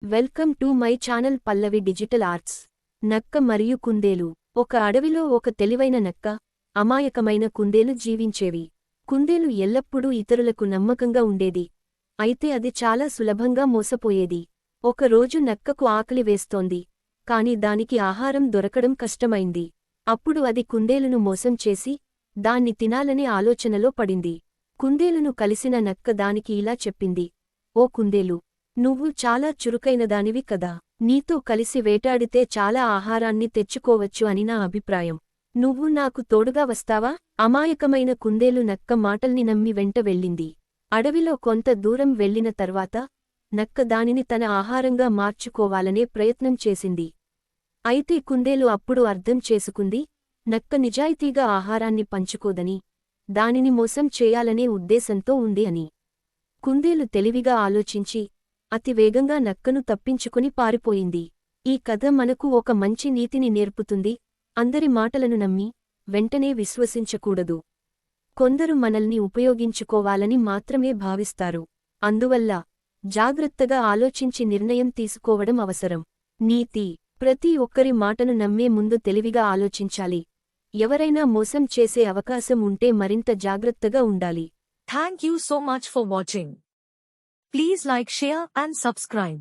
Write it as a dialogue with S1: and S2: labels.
S1: Welcome to my channel Pallavi digital arts. నక్క మరియు కుందేలు. ఒక అడవిలో ఒక తెలివైన నక్క, అమాయకమైన కుందేలు జీవించేవి. కుందేలు ఎల్లప్పుడూ ఇతరులకు నమ్మకంగా ఉండేది. అయితే అది చాలా సులభంగా మోసపోయేది. ఒకరోజు నక్కకు ఆకలి వేస్తోంది. కాని దానికి ఆహారం దొరకడం కష్టమైంది. అప్పుడు అది కుందేలును మోసం చేసి దాన్ని తినాలనే ఆలోచనలో పడింది. కుందేలును కలిసిన నక్క దానికి ఇలా చెప్పింది: ఓ కుందేలు, నువ్వు చాలా చురుకైనదానివి కదా. నీతో కలిసి వేటాడితే చాలా ఆహారాన్ని తెచ్చుకోవచ్చు అని నా అభిప్రాయం. నువ్వు నాకు తోడుగా వస్తావా? అమాయకమైన కుందేలు నక్క మాటల్ని నమ్మి వెంట వెళ్ళింది. అడవిలో కొంత దూరం వెళ్లిన తర్వాత నక్క దానిని తన ఆహారంగా మార్చుకోవాలనే ప్రయత్నం చేసింది. అయితే కుందేలు అప్పుడు అర్థం చేసుకుంది, నక్క నిజాయితీగా ఆహారాన్ని పంచుకోదని, దానిని మోసం చేయాలనే ఉద్దేశంతో ఉంది అని. కుందేలు తెలివిగా ఆలోచించి అతివేగంగా నక్కను తప్పించుకుని పారిపోయింది. ఈ కథ మనకు ఒక మంచి నీతిని నేర్పుతుంది: అందరి మాటలను నమ్మి వెంటనే విశ్వసించకూడదు. కొందరు మనల్ని ఉపయోగించుకోవాలని మాత్రమే భావిస్తారు. అందువల్ల జాగ్రత్తగా ఆలోచించి నిర్ణయం తీసుకోవడం అవసరం. నీతి: ప్రతి ఒక్కరి మాటను నమ్మే ముందు తెలివిగా ఆలోచించాలి. ఎవరైనా మోసం చేసే అవకాశం ఉంటే మరింత జాగ్రత్తగా ఉండాలి.
S2: Thank you so much for watching. Please like, share and subscribe.